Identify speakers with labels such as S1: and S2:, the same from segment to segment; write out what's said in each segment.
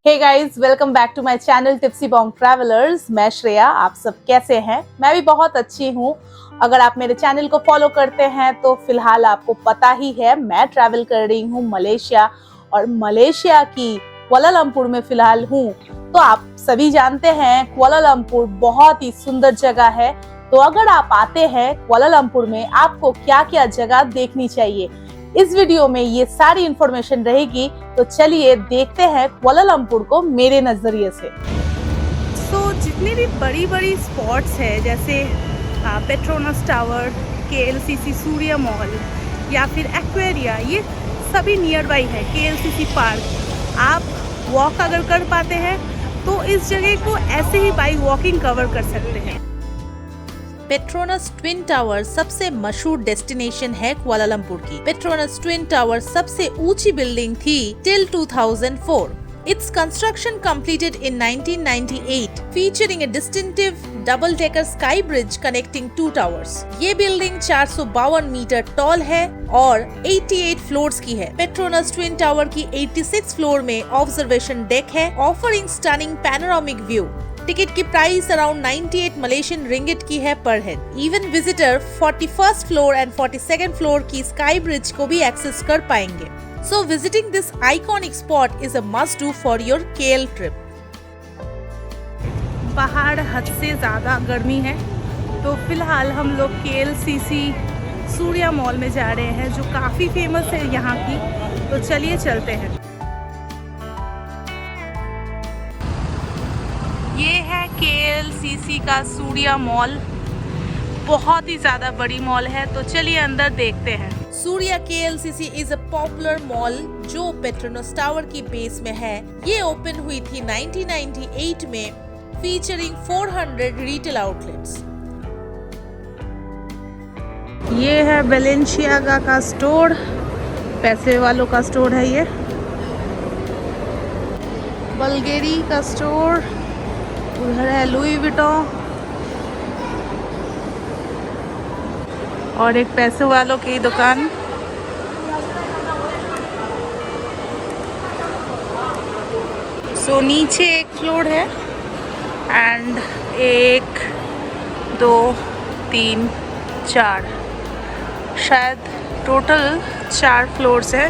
S1: Hey guys, welcome back to my channel Tipsy Bong Travellers. मैं श्रेया। आप सब कैसे हैं? मैं भी बहुत अच्छी हूँ। अगर आप मेरे चैनल को फॉलो करते हैं तो फिलहाल आपको पता ही है मैं ट्रैवल कर रही हूँ मलेशिया, और मलेशिया की कुआलालंपुर में फिलहाल हूँ। तो आप सभी जानते हैं कुआलालंपुर बहुत ही सुंदर जगह है। तो अगर आप आते हैं कुआलालंपुर में, आपको क्या क्या जगह देखनी चाहिए, इस वीडियो में ये सारी इंफॉर्मेशन रहेगी। तो चलिए देखते हैं कुआलालंपुर को मेरे नजरिए से। जितनी भी बड़ी बड़ी स्पॉट्स है जैसे Petronas tower, KLCC Surya mall या फिर एक्वेरिया, ये सभी नियर बाई है। KLCC पार्क आप वॉक अगर कर पाते हैं तो इस जगह को ऐसे ही बाई वॉकिंग कवर कर सकते हैं।
S2: पेट्रोनस ट्विन टावर सबसे मशहूर डेस्टिनेशन है कुआलालंपुर की। पेट्रोनस ट्विन टावर सबसे ऊंची बिल्डिंग थी till 2004। Its construction completed in 1998, featuring a distinctive double-decker sky bridge connecting two towers. ये बिल्डिंग 452 मीटर टॉल है और 88 फ्लोर्स की है। पेट्रोनस ट्विन टावर की 86 फ्लोर में ऑब्जर्वेशन डेक है, offering stunning panoramic view. Ticket की प्राइस अराउंड 98 मलेशियन रिंगिट की है पर head. Even visitor 41st floor and 42nd floor की स्काई ब्रिज को भी एक्सेस कर पाएंगे। So visiting this iconic spot is a must do for your KL trip.
S1: बाहर हद से ज़्यादा गर्मी है तो फिलहाल हम लोग KLCC सूर्या मॉल में जा रहे हैं, जो काफ़ी फेमस है यहाँ की। तो चलिए चलते हैं। ये है KLCC का सूर्या मॉल, बहुत ही ज़्यादा बड़ी मॉल है। तो चलिए अंदर देखते हैं।
S2: Surya KLCC is a popular mall जो पेट्रोनस टावर की बेस में है। ये ओपन हुई थी 1998 में, फीचरिंग 400 रिटेल आउटलेट्स।
S1: ये है बेलेंशियागा का स्टोर, पैसे वालों का स्टोर है ये। बल्गेरी का स्टोर, उधर है लुई विटॉन, और एक पैसे वालों की दुकान। सो नीचे एक फ्लोर है एंड 1 2 3 4, शायद टोटल 4 फ्लोर्स है।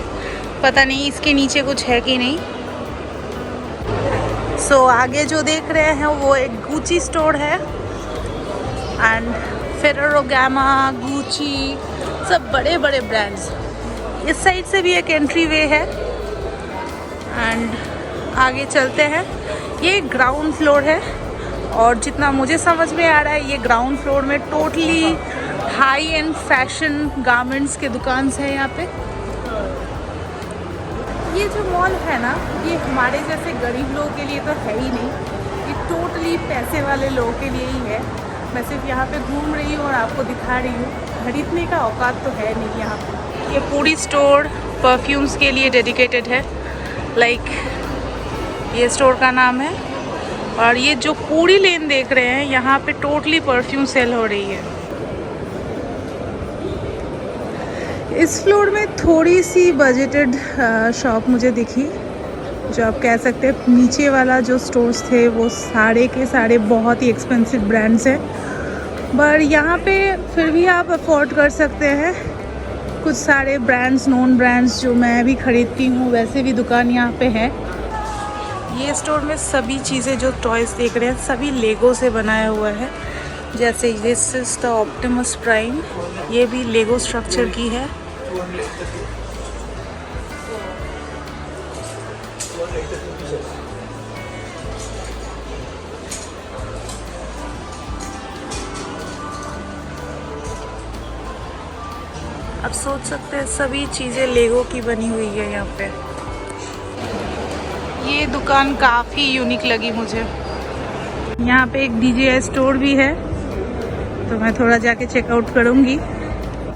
S1: पता नहीं इसके नीचे कुछ है कि नहीं। सो आगे जो देख रहे हैं वो एक गुची स्टोर है एंड फेरेरोगामा, गुची, सब बड़े बड़े ब्रांड्स। इस साइड से भी एक एंट्री वे है एंड आगे चलते हैं। ये ग्राउंड फ्लोर है और जितना मुझे समझ में आ रहा है ये ग्राउंड फ्लोर में totally high and fashion garments के दुकान है यहाँ पे। ये जो मॉल है ना, ये हमारे जैसे गरीब लोगों के लिए तो है ही नहीं, ये टोटली पैसे वाले लोगों के लिए ही है। मैं सिर्फ यहाँ पे घूम रही हूँ और आपको दिखा रही हूँ, खरीदने का औकात तो है नहीं यहाँ पे। ये पूरी स्टोर परफ्यूम्स के लिए डेडिकेटेड है, लाइक ये स्टोर का नाम है। और ये जो पूरी लेन देख रहे हैं यहाँ पे टोटली परफ्यूम सेल हो रही है। इस फ्लोर में थोड़ी सी बजटेड शॉप मुझे दिखी, जो आप कह सकते हैं। नीचे वाला जो स्टोर्स थे वो सारे के सारे बहुत ही एक्सपेंसिव ब्रांड्स हैं, पर यहाँ पे फिर भी आप अफोर्ड कर सकते हैं। कुछ सारे ब्रांड्स, नॉन ब्रांड्स जो मैं भी ख़रीदती हूँ, वैसे भी दुकान यहाँ पे है। ये स्टोर में सभी चीज़ें जो टॉयज़ देख रहे हैं सभी लेगो से बनाया हुआ है। जैसे this is the Optimus prime, ये भी लेगो स्ट्रक्चर की है। आप सोच सकते हैं सभी चीज़ें लेगो की बनी हुई है यहाँ पे। ये दुकान काफ़ी यूनिक लगी मुझे। यहाँ पे एक DJI स्टोर भी है, तो मैं थोड़ा जाके चेकआउट करूँगी।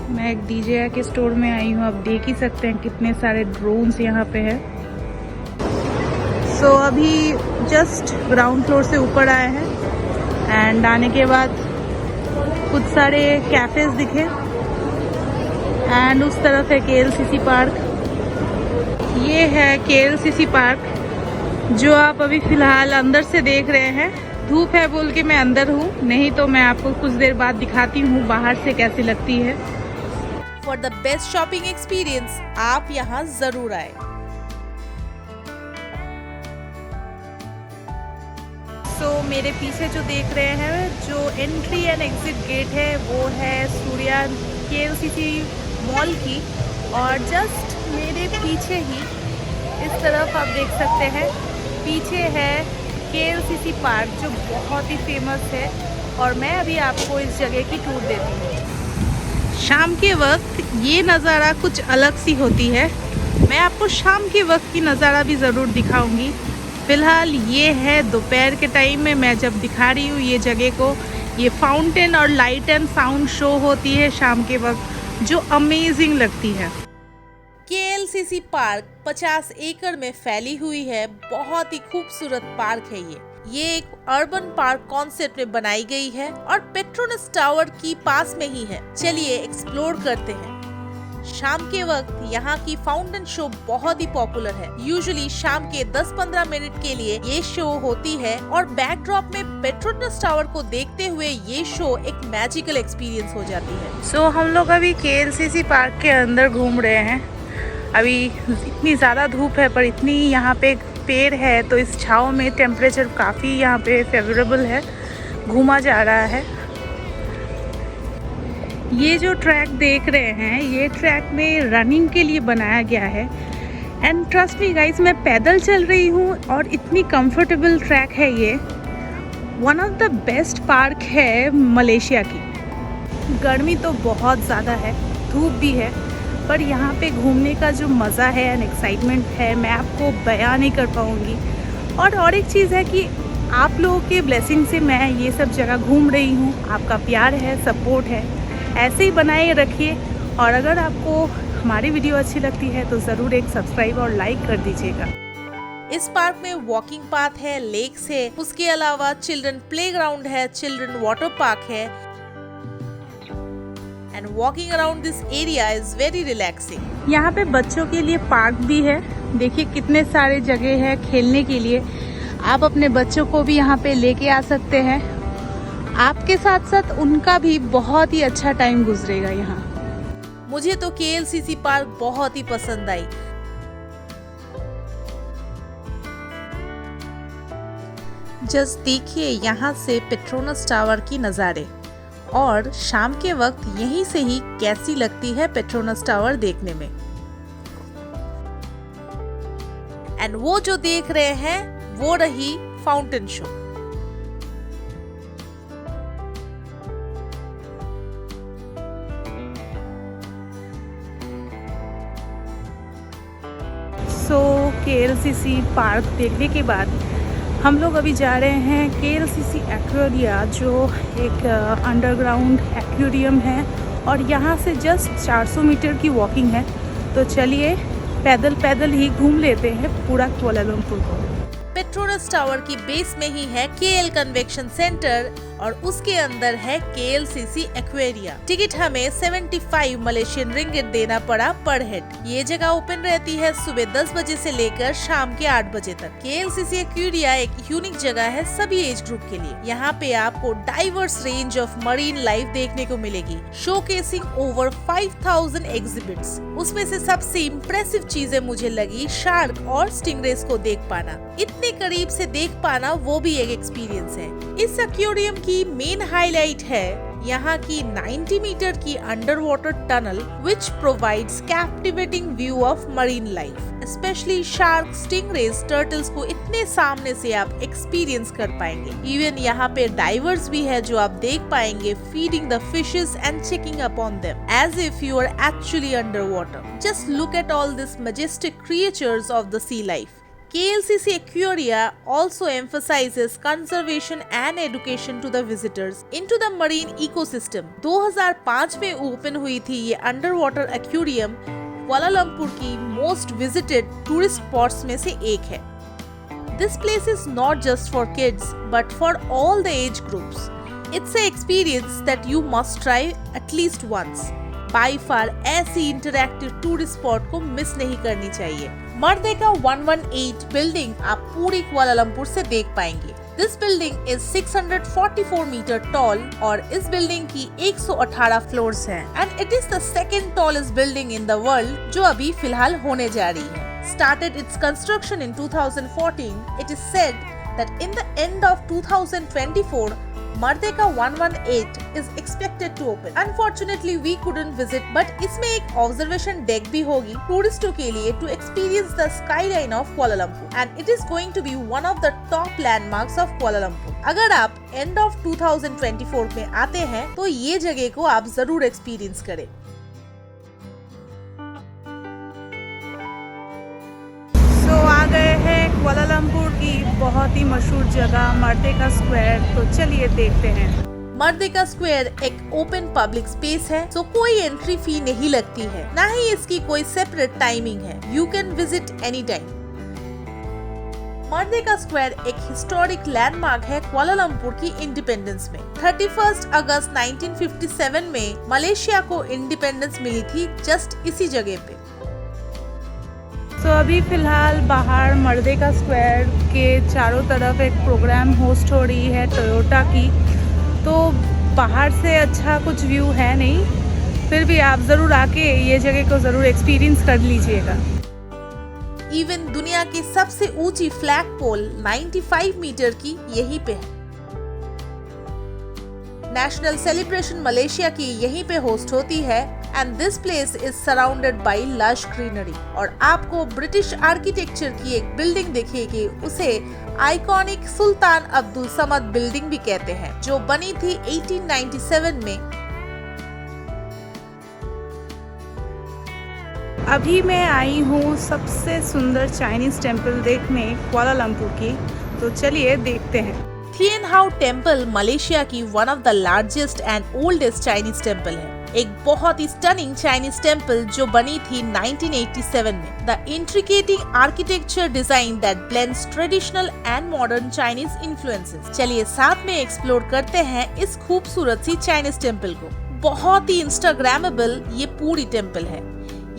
S1: मैं एक DJI के स्टोर में आई हूँ, आप देख ही सकते हैं कितने सारे ड्रोन्स यहाँ पे है। सो अभी जस्ट ग्राउंड फ्लोर से ऊपर आए हैं एंड आने के बाद कुछ सारे कैफ़ेज़ दिखे एंड उस तरफ है KLCC पार्क। ये है KLCC पार्क जो आप अभी फिलहाल अंदर से देख रहे हैं, धूप है बोल के मैं अंदर हूँ, नहीं तो मैं आपको कुछ देर बाद दिखाती हूँ बाहर से कैसी लगती है।
S2: For the best shopping experience आप यहाँ जरूर आए।
S1: तो मेरे पीछे जो देख रहे हैं, जो एंट्री एंड एग्जिट गेट है वो है सूर्या KLCC मॉल की, और जस्ट मेरे पीछे ही इस तरफ आप देख सकते हैं, पीछे है KLCC पार्क जो बहुत ही फेमस है, और मैं अभी आपको इस जगह की टूर देती हूँ। शाम के वक्त ये नज़ारा कुछ अलग सी होती है, मैं आपको शाम के वक्त की नज़ारा भी ज़रूर दिखाऊंगी। फ़िलहाल ये है दोपहर के टाइम में मैं जब दिखा रही हूँ ये जगह को। ये फाउंटेन और लाइट एंड साउंड शो होती है शाम के वक्त, जो अमेजिंग लगती है।
S2: KLCC पार्क 50 एकड़ में फैली हुई है, बहुत ही खूबसूरत पार्क है ये एक अर्बन पार्क कॉन्सेप्ट में बनाई गई है और पेट्रोनस टावर की पास में ही है। चलिए एक्सप्लोर करते हैं। शाम के वक्त यहाँ की फाउंटेन शो बहुत ही पॉपुलर है। यूजुअली शाम के 10-15 मिनट के लिए ये शो होती है और बैकड्रॉप में पेट्रोनस टावर को देखते हुए ये शो एक मैजिकल एक्सपीरियंस हो जाती है।
S1: सो हम लोग अभी KLCC पार्क के अंदर घूम रहे हैं। अभी इतनी ज़्यादा धूप है, पर इतनी यहाँ पे पेड़ है तो इस छाँव में टेम्परेचर काफ़ी यहाँ पे फेवरेबल है, घूमा जा रहा है। ये जो ट्रैक देख रहे हैं, ये ट्रैक में रनिंग के लिए बनाया गया है। एंड ट्रस्ट मी गाइस, मैं पैदल चल रही हूँ और इतनी कंफर्टेबल ट्रैक है ये। One of the best park है मलेशिया की। गर्मी तो बहुत ज़्यादा है, धूप भी है, पर यहाँ पे घूमने का जो मज़ा है एंड एक्साइटमेंट है, मैं आपको बयान नहीं कर पाऊँगी। और एक चीज़ है कि आप लोगों के ब्लेसिंग से मैं ये सब जगह घूम रही हूँ। आपका प्यार है, सपोर्ट है, ऐसे ही बनाए रखिए। और अगर आपको हमारी वीडियो अच्छी लगती है तो ज़रूर एक सब्सक्राइब और लाइक कर दीजिएगा।
S2: इस पार्क में वॉकिंग पाथ है, लेक्स है, उसके अलावा चिल्ड्रन प्लेग्राउंड है, चिल्ड्रन वाटर पार्क है। And walking around this area is very relaxing.
S1: यहाँ पे बच्चों के लिए पार्क भी है। देखिए कितने सारे जगह है खेलने के लिए। आप अपने बच्चों को भी यहाँ पे लेके आ सकते हैं। आपके साथ साथ उनका भी बहुत ही अच्छा टाइम गुजरेगा यहाँ।
S2: मुझे तो KLCC पार्क बहुत ही पसंद आई। जस्ट देखिए यहाँ से पेट्रोनस टावर की नज़ारे, और शाम के वक्त यहीं से ही कैसी लगती है पेट्रोनस टावर देखने में। एंड वो जो देख रहे हैं वो रही फाउंटेन शो।
S1: सो KLCC पार्क देखने के बाद हम लोग अभी जा रहे हैं KLCC एक्वेरिया, जो एक अंडरग्राउंड एक्वेरियम है, और यहाँ से जस्ट 400 मीटर की वॉकिंग है। तो चलिए पैदल ही घूम लेते हैं पूरा कुआलालंपुर को।
S2: पेट्रोनस टावर की बेस में ही है KL कन्वेंशन सेंटर और उसके अंदर है KLCC एक्वेरिया। टिकट हमें 75 मलेशियन रिंगिट देना पड़ा पर हेड। ये जगह ओपन रहती है सुबह 10 बजे से लेकर शाम के 8 बजे तक। KLCC एक्वेरिया एक यूनिक जगह है सभी एज ग्रुप के लिए। यहाँ पे आपको diverse range of marine life देखने को मिलेगी, शोकेसिंग ओवर 5000 एग्जिबिट्स। उसमें से सबसे इम्प्रेसिव चीजें मुझे लगी शार्क और स्टिंगरेस को देख पाना। इतने करीब से देख पाना वो भी एक एक्सपीरियंस है। इस एक्वेरियम की मेन हाईलाइट है यहाँ की 90 मीटर की under water tunnel which provides captivating view of marine life, specially shark, stingrays, turtles को इतने सामने से आप एक्सपीरियंस कर पाएंगे। इवन यहाँ पे डाइवर्स भी है जो आप देख पाएंगे feeding the fishes and checking upon them as if you are actually under water. Just look at all this majestic creatures of the sea life. KLCC Aquaria also emphasizes conservation and education to the visitors into the marine ecosystem. 2005 में open हुई थी ये under water aquarium Kuala Lumpur की most visited tourist spots में से एक है। This place is not just for kids but for all the age groups. It's an experience that you must try at least once. By फार ऐसी interactive tourist spot को miss नहीं करनी चाहिए। मर्देका 118 building आप पूरी कुआलालंपुर से देख पाएंगे। This building is 644 metre tall और इस बिल्डिंग की 118 फ्लोर्स हैं and it is the second tallest building in the world जो अभी फिलहाल होने जा रही है। Started its construction in 2014, it is said that in the end of 2024, Mardeka 118 is expected to open. Unfortunately, we couldn't visit, but इसमें एक observation deck भी होगी टूरिस्टों के लिए to experience the skyline of Kuala Lumpur, and it is going to be one of the top landmarks of Kuala Lumpur. अगर आप end of 2024 में आते हैं तो ये जगह को आप जरूर experience करें।
S1: आ गए हैं कुआलालंपुर की बहुत ही मशहूर जगह मर्देका स्क्वायर, तो चलिए देखते हैं।
S2: मर्देका स्क्वायर एक ओपन पब्लिक स्पेस है, तो कोई एंट्री फी नहीं लगती है, ना ही इसकी कोई सेपरेट टाइमिंग है। You can visit any time. Merdeka square एक हिस्टोरिक लैंडमार्क है कुआलालंपुर की इंडिपेंडेंस में। 31 अगस्त 1957 में मलेशिया को इंडिपेंडेंस मिली थी जस्ट इसी जगह पे।
S1: तो अभी फिलहाल बाहर मर्देका स्क्वायर के चारों तरफ एक प्रोग्राम होस्ट हो रही है टोयोटा की, तो बाहर से अच्छा कुछ व्यू है नहीं, फिर भी आप ज़रूर आके ये जगह को ज़रूर एक्सपीरियंस कर लीजिएगा।
S2: इवन दुनिया की सबसे ऊंची फ्लैग पोल 95 मीटर की यहीं पे है। नेशनल सेलिब्रेशन मलेशिया की यहीं पे होस्ट होती है and this place is surrounded by lush greenery. और आपको ब्रिटिश आर्किटेक्चर की एक बिल्डिंग दिखेगी, उसे आइकॉनिक सुल्तान अब्दुल समद बिल्डिंग भी कहते हैं, जो बनी थी 1897 में।
S1: अभी मैं आई हूँ सबसे सुंदर चाइनीज टेम्पल देखने कुआलालंपुर की, तो चलिए देखते हैं।
S2: थिएन हाउ टेम्पल मलेशिया की one of the largest and oldest Chinese temple है। एक बहुत ही स्टनिंग चाइनीज टेम्पल जो बनी थी 1987 में। The intricating architecture design that blends traditional and modern Chinese influences. चलिए साथ में एक्सप्लोर करते हैं इस खूबसूरत सी चाइनीज टेम्पल को। बहुत ही इंस्टाग्रामेबल ये पूरी टेम्पल है।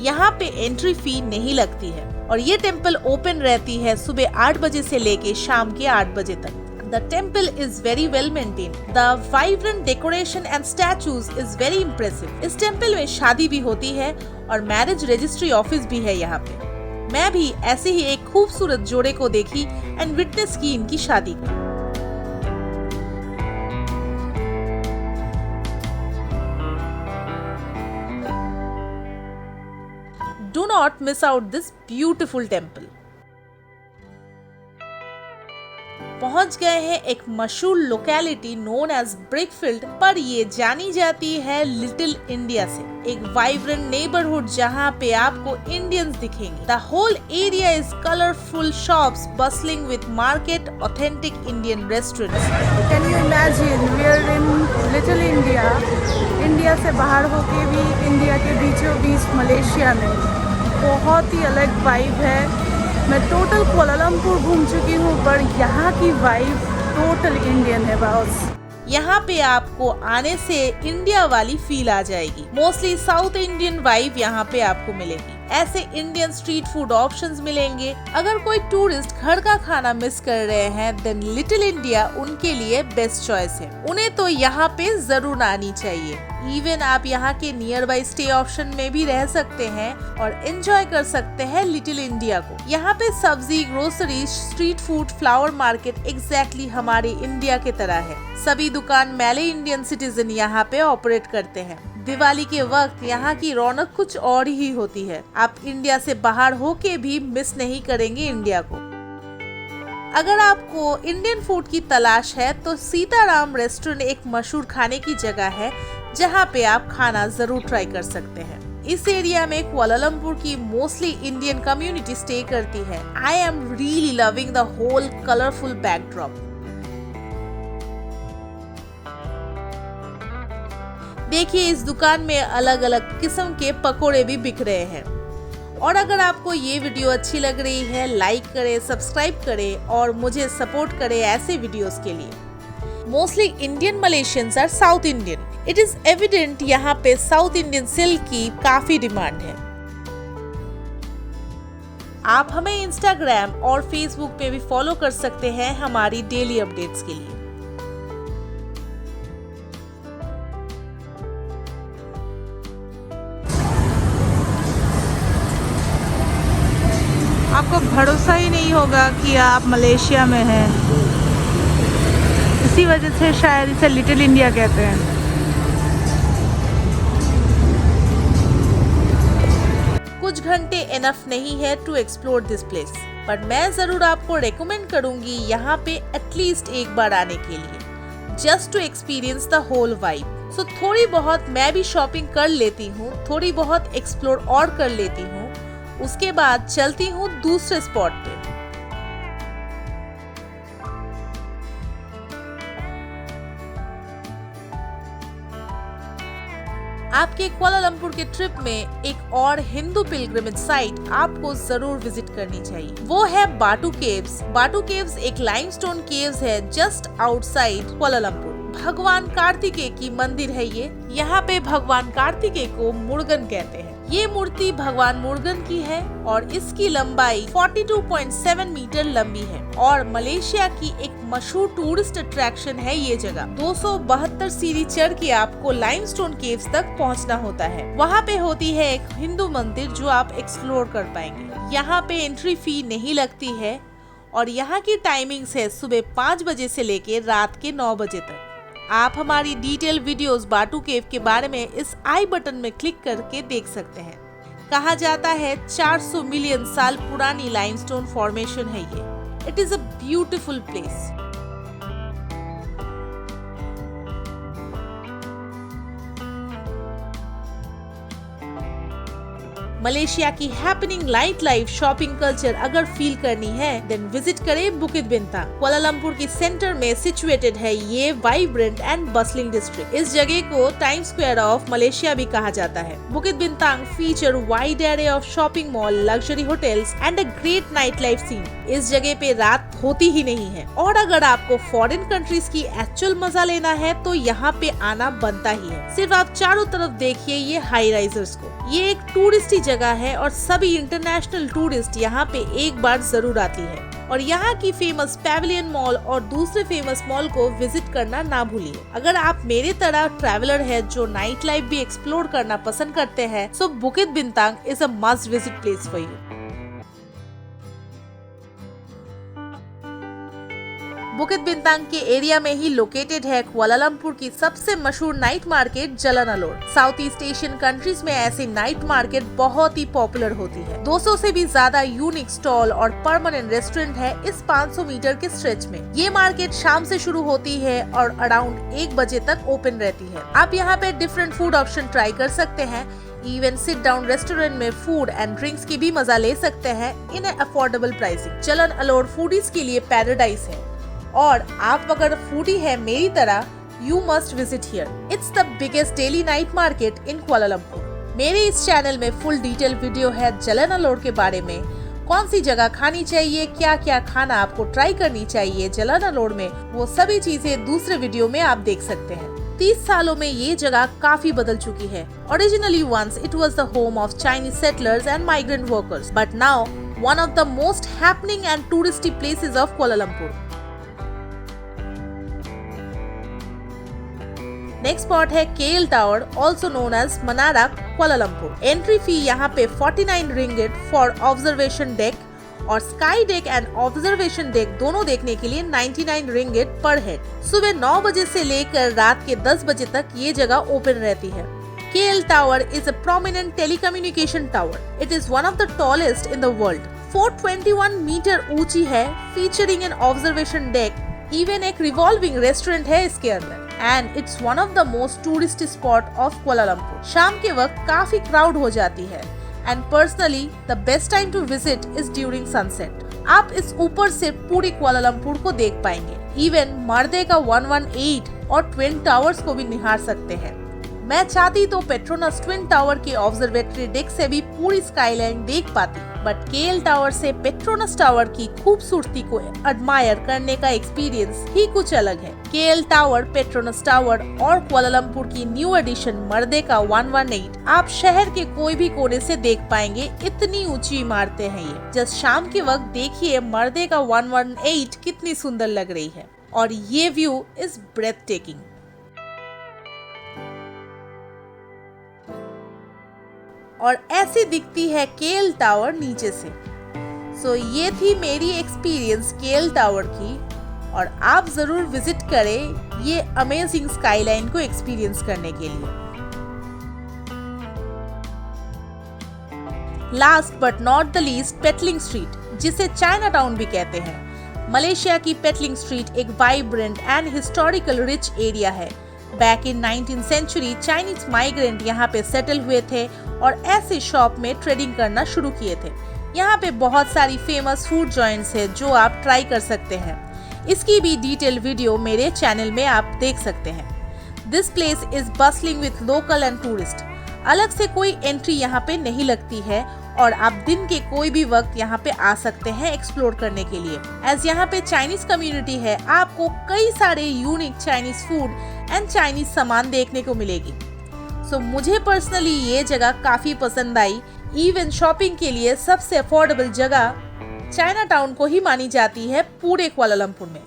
S2: यहाँ पे एंट्री फी नहीं लगती है और ये टेम्पल ओपन रहती है सुबह 8 बजे से लेके शाम के 8 बजे तक। The temple is very well maintained. The vibrant decoration and statues is very impressive. इस टेम्पल में शादी भी होती है और मैरिज रजिस्ट्री ऑफिस भी है यहाँ पे। मैं भी ऐसे ही एक खूबसूरत जोड़े को देखी एंड विटनेस की इनकी शादी। Do not miss out this beautiful temple. पहुंच गए हैं एक मशहूर लोकेलिटी नोन एज ब्रिकफील्ड, पर ये जानी जाती है लिटिल इंडिया से। एक वाइब्रेंट नेबरहुड जहां पे आपको इंडियंस दिखेंगे। The whole area is colourful shops bustling with market, authentic Indian restaurants.
S1: Can you imagine we are in little India, India से बाहर होके भी इंडिया के बीचों बीच मलेशिया में। बहुत ही अलग वाइब है। मैं टोटल कुआलालंपुर घूम चुकी हूँ, पर यहाँ की वाइब टोटल इंडियन है बॉस।
S2: यहाँ पे आपको आने से इंडिया वाली फील आ जाएगी। मोस्टली साउथ इंडियन वाइब यहाँ पे आपको मिलेगी। ऐसे इंडियन स्ट्रीट फूड ऑप्शंस मिलेंगे। अगर कोई टूरिस्ट घर का खाना मिस कर रहे हैं देन लिटिल इंडिया उनके लिए बेस्ट चॉइस है। उन्हें तो यहाँ पे जरूर आनी चाहिए। इवन आप यहाँ के नियर बाई स्टे ऑप्शन में भी रह सकते हैं और एंजॉय कर सकते हैं लिटिल इंडिया को। यहाँ पे सब्जी, grocery, street food, flower market exactly हमारे इंडिया के तरह है। सभी दुकान मैले इंडियन सिटीजन यहाँ पे ऑपरेट करते हैं। दिवाली के वक्त यहाँ की रौनक कुछ और ही होती है। आप इंडिया से बाहर होके भी मिस नहीं करेंगे इंडिया को। अगर आपको इंडियन फूड की तलाश है तो सीताराम रेस्टोरेंट एक मशहूर खाने की जगह है जहाँ पे आप खाना जरूर ट्राई कर सकते हैं। इस एरिया में कुआलालंपुर की मोस्टली इंडियन कम्युनिटी स्टे करती है। I am really loving the whole colourful backdrop. देखिए इस दुकान में अलग अलग किस्म के पकोड़े भी बिक रहे हैं। और अगर आपको ये वीडियो अच्छी लग रही है लाइक करें, सब्सक्राइब करें और मुझे सपोर्ट करें ऐसे वीडियोस के लिए। Mostly Indian Malaysians are South Indian. It is evident यहाँ पे साउथ इंडियन सिल्क की काफी डिमांड है। आप हमें इंस्टाग्राम और फेसबुक पे भी फॉलो कर सकते हैं हमारी डेली अपडेट्स के लिए।
S1: आपको भरोसा ही नहीं होगा कि आप मलेशिया में हैं। इसी वजह से शायद इसे लिटिल इंडिया कहते हैं।
S2: कुछ घंटे इनफ नहीं है टू एक्सप्लोर दिस प्लेस, पर मैं जरूर आपको रेकमेंड करूंगी यहाँ पे एटलीस्ट एक बार आने के लिए, just to experience the whole vibe. So थोड़ी बहुत मैं भी शॉपिंग कर लेती हूँ, थोड़ी बहुत एक्सप्लोर और कर लेती हूँ, उसके बाद चलती हूँ दूसरे स्पॉट पे। आपके कुआलालंपुर के ट्रिप में एक और हिंदू पिलग्रिमेज साइट आपको जरूर विजिट करनी चाहिए, वो है बाटू केव्स। बाटू केव्स एक लाइमस्टोन केव्स है जस्ट आउटसाइड कुआलालंपुर। भगवान कार्तिकेय की मंदिर है ये। यहाँ पे भगवान कार्तिकेय को मुर्गन कहते हैं। ये मूर्ति भगवान मुर्गन की है और इसकी लंबाई 42.7 मीटर लंबी है और मलेशिया की एक मशहूर टूरिस्ट अट्रैक्शन है ये जगह। 272 सीढ़ी चढ़ के आपको लाइमस्टोन केव्स तक पहुंचना होता है। वहाँ पे होती है एक हिंदू मंदिर जो आप एक्सप्लोर कर पाएंगे। यहाँ पे एंट्री फी नहीं लगती है और यहाँ की टाइमिंग्स है सुबह 5 बजे से लेके रात के 9 बजे तक। आप हमारी डिटेल वीडियोस बाटू केव के बारे में इस आई बटन में क्लिक करके देख सकते हैं। कहा जाता है 400 मिलियन साल पुरानी लाइमस्टोन फॉर्मेशन है ये। It is a beautiful place. Malaysia की happening night life shopping culture अगर फील करनी है देन विजिट करें बुकित बिंतांग। कुआलालंपुर की सेंटर में सिचुएटेड है ये वाइब्रेंट एंड बसलिंग डिस्ट्रिक्ट। इस जगह को टाइम स्क्वायर ऑफ मलेशिया भी कहा जाता है। Bukit Bintang feature wide array of shopping mall, luxury hotels and a great night life scene. इस जगह पे रात होती ही नहीं है और अगर आपको फॉरेन कंट्रीज की एक्चुअल मजा लेना है तो यहाँ पे आना बनता ही है। सिर्फ आप चारों तरफ देखिए ये हाई राइजर्स को। ये एक टूरिस्टी जगह है और सभी इंटरनेशनल टूरिस्ट यहाँ पे एक बार जरूर आती है और यहाँ की फेमस पैविलियन मॉल और दूसरे फेमस मॉल को विजिट करना ना भूलिए। अगर आप मेरे तरह ट्रैवलर है जो नाइट लाइफ भी एक्सप्लोर करना पसंद करते हैं, so Bukit Bintang is a must visit place for you. Bukit Bintang के एरिया में ही लोकेटेड है कुआलालंपुर की सबसे मशहूर नाइट मार्केट जलन allure. South east Asian countries में ऐसी नाइट मार्केट बहुत ही पॉपुलर होती है। 200 से भी ज्यादा यूनिक स्टॉल और परमानेंट रेस्टोरेंट है इस 500 मीटर के स्ट्रेच में। ये मार्केट शाम से शुरू होती है और अराउंड 1 बजे तक ओपन रहती है। आप यहाँ पे डिफरेंट फूड ऑप्शन ट्राई कर सकते हैं। इवन सिट डाउन रेस्टोरेंट में फूड एंड ड्रिंक्स की भी मजा ले सकते हैं इन अफोर्डेबल प्राइसिंग। जलन अलोर फूडीज के लिए पैराडाइज है और आप अगर फूडी है मेरी तरह, you must visit here. It's the biggest daily night market in Kuala Lumpur. मेरे इस चैनल में फुल डिटेल वीडियो है जलन अलोर के बारे में, कौन सी जगह खानी चाहिए, क्या क्या खाना आपको ट्राई करनी चाहिए जलन अलोर में, वो सभी चीजें दूसरे वीडियो में आप देख सकते हैं। 30 सालों में ये जगह काफी बदल चुकी है। Originally once it was the home of Chinese settlers and migrant workers, but now one of the most happening and touristy places of Kuala Lumpur. Next spot है KL tower, also known as Menara, Kuala Lumpur. Entry fee यहाँ पे 49 ringgit for observation deck और sky deck and observation deck दोनों देखने के लिए 99 ringgit पर head. सुबह 9 बजे से लेकर रात के 10 बजे तक ये जगह ओपन रहती है। KL tower is a prominent telecommunication tower. It is one of the tallest in the world. 421 metre ऊंची है, featuring an observation deck. Even एक रिवॉल्विंग रेस्टोरेंट है इसके अंदर and it's one of the most tourist spot of Kuala Lumpur. शाम के वक्त काफी क्राउड हो जाती है and personally the best time to visit is during sunset. आप इस ऊपर से पूरी कुआलालंपुर को देख पाएंगे। इवन मर्दे का 118 और ट्विन टावर्स को भी निहार सकते हैं। मैं चाहती तो पेट्रोनस ट्विन टावर के ऑब्जर्वेटरी डेक से भी पूरी स्काईलाइन देख पाती, बट केएल टावर से पेट्रोनस टावर की खूबसूरती को एडमायर करने का एक्सपीरियंस ही कुछ अलग है। केएल टावर, पेट्रोनस टावर और कुआलालंपुर की न्यू एडिशन मर्देका 118 आप शहर के कोई भी कोने से देख पाएंगे। इतनी ऊंची इमारतें हैं ये। जस्ट शाम के वक्त देखिए मर्देका 118 कितनी सुंदर लग रही है और ये व्यू इज ब्रेथ टेकिंग। और ऐसी दिखती है केएल टावर नीचे से। सो ये थी मेरी एक्सपीरियंस केएल टावर की, और आप जरूर विजिट करें ये अमेजिंग स्काईलाइन को एक्सपीरियंस करने के लिए। Last but not the least, Petaling street, जिसे चाइना टाउन भी कहते हैं। मलेशिया की पेटलिंग स्ट्रीट एक vibrant and historical rich area है। Back in 19th century Chinese migrant यहाँ पे सेटल हुए थे और ऐसे शॉप में ट्रेडिंग करना शुरू किए थे। यहाँ पे बहुत सारी फेमस फूड जॉइंट्स है जो आप ट्राई कर सकते हैं। इसकी भी डिटेल वीडियो मेरे चैनल में आप देख सकते हैं। This place is bustling with local and tourist. अलग से कोई एंट्री यहाँ पे नहीं लगती है और आप दिन के कोई भी वक्त यहाँ पे आ सकते हैं एक्सप्लोर करने के लिए। एज यहाँ पे चाइनीज कम्युनिटी है, आपको कई सारे unique Chinese food and Chinese सामान देखने को मिलेगी। सो मुझे पर्सनली ये जगह काफी पसंद आई। इवन शॉपिंग के लिए सबसे अफोर्डेबल जगह चाइना टाउन को ही मानी जाती है पूरे कुआलालंपुर में।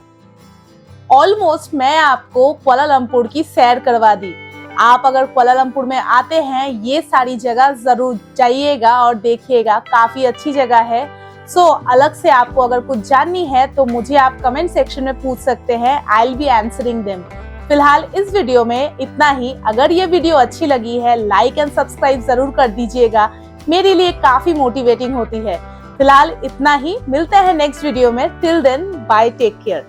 S1: ऑलमोस्ट मैं आपको कुआलालंपुर की सैर करवा दी। आप अगर कुआलालंपुर में आते हैं ये सारी जगह जरूर जाइएगा और देखिएगा, काफी अच्छी जगह है। सो अलग से आपको अगर कुछ जाननी है तो मुझे आप कमेंट सेक्शन में पूछ सकते हैं। I will be answering them. फिलहाल इस वीडियो में इतना ही। अगर ये वीडियो अच्छी लगी है लाइक एंड सब्सक्राइब जरूर कर दीजिएगा, मेरे लिए काफी मोटिवेटिंग होती है। फिलहाल इतना ही, मिलते हैं नेक्स्ट वीडियो में। Till then bye, take care.